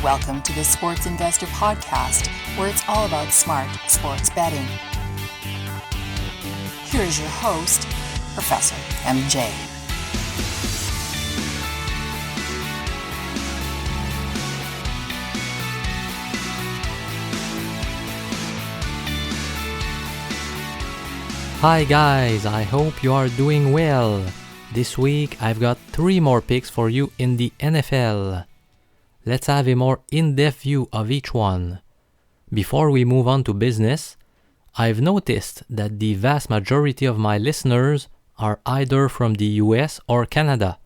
Welcome to the Sports Investor Podcast, where it's all about smart sports betting. Here is your host, Professor MJ. Hi guys, I hope you are doing well. This week I've got 3 more picks for you in the NFL. Let's have a more in-depth view of each one. Before we move on to business, I've noticed that the vast majority of my listeners are either from the US or Canada,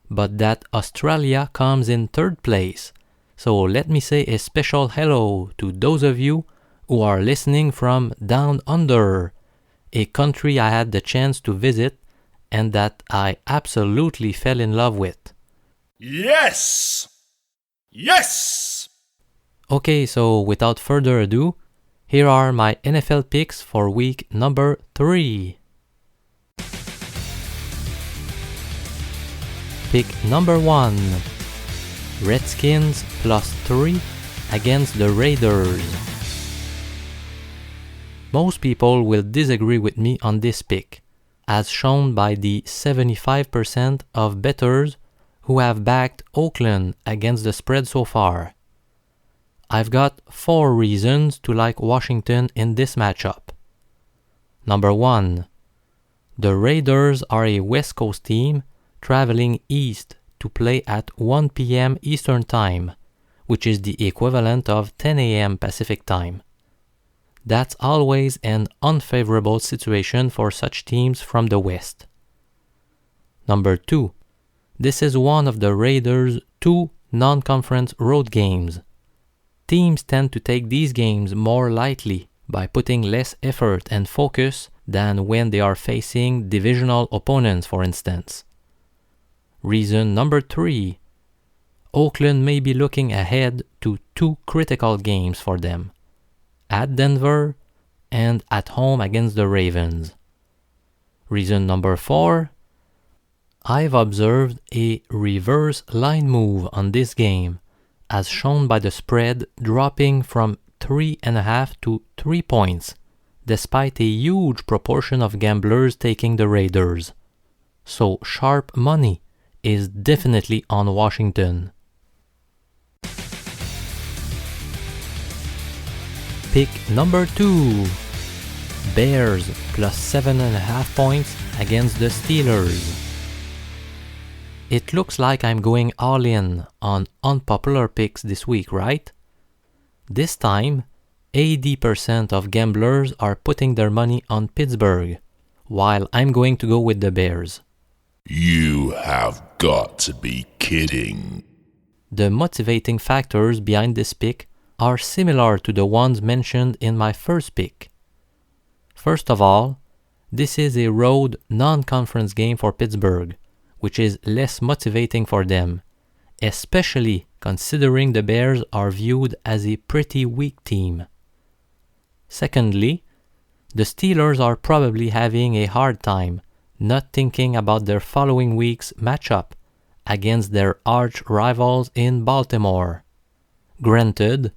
but that Australia comes in 3rd place. So let me say a special hello to those of you who are listening from down under, a country I had the chance to visit and that I absolutely fell in love with. Yes! Yes! Okay, so without further ado, here are my NFL picks for week number 3. Pick number 1. Redskins +3 against the Raiders. Most people will disagree with me on this pick, as shown by the 75% of bettors who have backed Oakland against the spread so far. I've got 4 reasons to like Washington in this matchup. Number 1. The Raiders are a West Coast team traveling east to play at 1 p.m. Eastern Time, which is the equivalent of 10 a.m. Pacific Time. That's always an unfavorable situation for such teams from the West. Number 2. This is one of the Raiders' 2 non-conference road games. Teams tend to take these games more lightly by putting less effort and focus than when they are facing divisional opponents, for instance. Reason number 3. Oakland may be looking ahead to 2 critical games for them, at Denver and at home against the Ravens. Reason number 4. I've observed a reverse line move on this game, as shown by the spread dropping from 3.5 to 3 points, despite a huge proportion of gamblers taking the Raiders. So sharp money is definitely on Washington. Pick number 2. Bears +7.5 points against the Steelers. It looks like I'm going all in on unpopular picks this week, right? This time, 80% of gamblers are putting their money on Pittsburgh, while I'm going to go with the Bears. You have got to be kidding. The motivating factors behind this pick are similar to the ones mentioned in my first pick. First of all, this is a road non-conference game for Pittsburgh, which is less motivating for them, especially considering the Bears are viewed as a pretty weak team. Secondly, the Steelers are probably having a hard time not thinking about their following week's matchup against their arch rivals in Baltimore. Granted,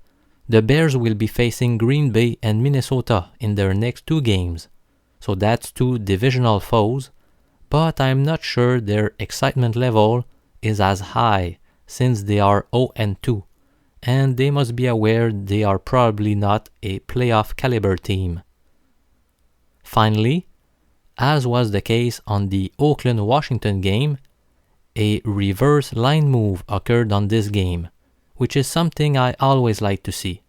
the Bears will be facing Green Bay and Minnesota in their next 2 games, so that's 2 divisional foes, but I'm not sure their excitement level is as high since they are 0-2, and they must be aware they are probably not a playoff caliber team. Finally, as was the case on the Oakland-Washington game, a reverse line move occurred on this game, which is something I always like to see.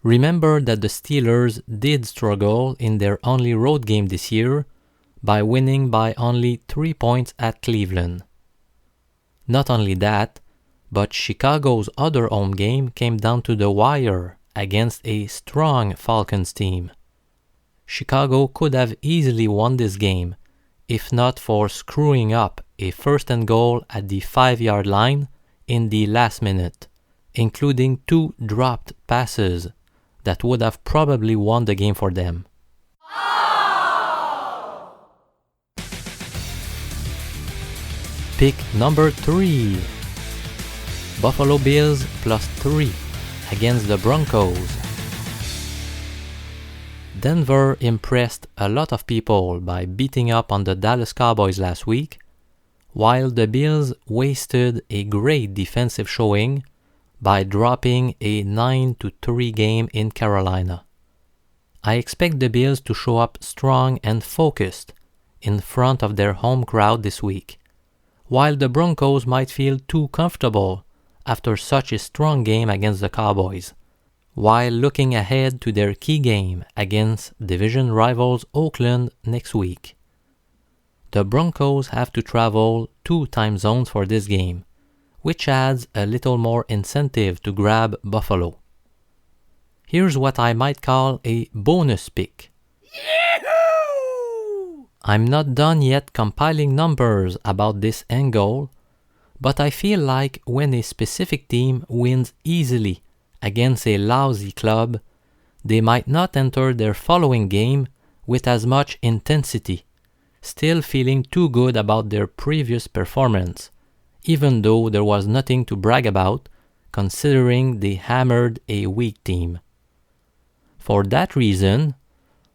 Remember that the Steelers did struggle in their only road game this year by winning by only 3 points at Cleveland. Not only that, but Chicago's other home game came down to the wire against a strong Falcons team. Chicago could have easily won this game if not for screwing up a 1st and goal at the 5-yard line in the last minute, including 2 dropped passes that would have probably won the game for them. Pick number 3. Buffalo Bills +3 against the Broncos. Denver impressed a lot of people by beating up on the Dallas Cowboys last week, while the Bills wasted a great defensive showing by dropping a 9-3 game in Carolina. I expect the Bills to show up strong and focused in front of their home crowd this week, while the Broncos might feel too comfortable after such a strong game against the Cowboys, while looking ahead to their key game against division rivals Oakland next week. The Broncos have to travel 2 time zones for this game, which adds a little more incentive to grab Buffalo. Here's what I might call a bonus pick. Yahoo! I'm not done yet compiling numbers about this angle, but I feel like when a specific team wins easily against a lousy club, they might not enter their following game with as much intensity, still feeling too good about their previous performance, even though there was nothing to brag about considering they hammered a weak team. For that reason,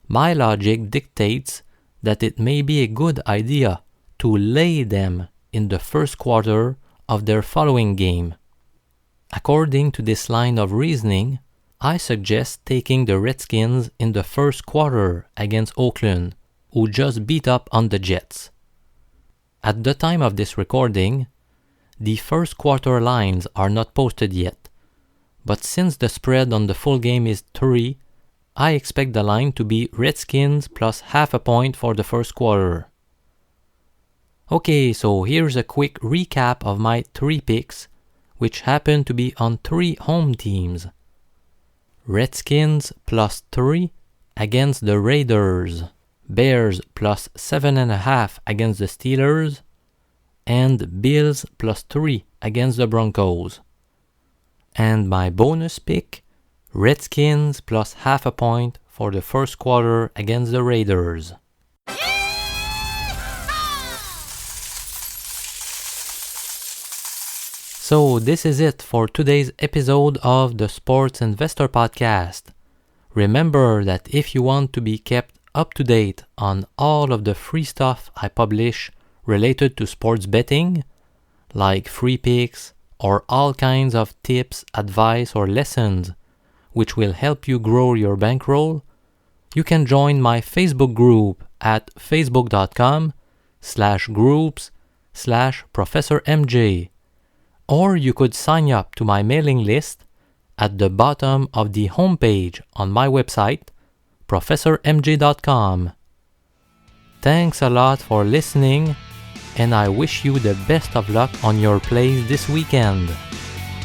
my logic dictates that it may be a good idea to lay them in the first quarter of their following game. According to this line of reasoning, I suggest taking the Redskins in the first quarter against Oakland, who just beat up on the Jets. At the time of this recording, the first quarter lines are not posted yet, but since the spread on the full game is 3, I expect the line to be Redskins +0.5 point for the first quarter. Okay, so here's a quick recap of my 3 picks, which happen to be on 3 home teams. Redskins +3 against the Raiders, Bears +7.5 against the Steelers, and Bills +3 against the Broncos. And my bonus pick, Redskins +0.5 point for the first quarter against the Raiders. So this is it for today's episode of the Sports Investor Podcast. Remember that if you want to be kept up to date on all of the free stuff I publish related to sports betting, like free picks or all kinds of tips, advice, or lessons which will help you grow your bankroll, you can join my Facebook group at facebook.com/groups/ProfessorMJ, or you could sign up to my mailing list at the bottom of the homepage on my website, ProfessorMJ.com. Thanks a lot for listening, and I wish you the best of luck on your plays this weekend.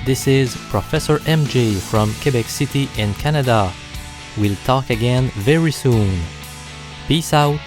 This is Professor MJ from Quebec City in Canada. We'll talk again very soon. Peace out.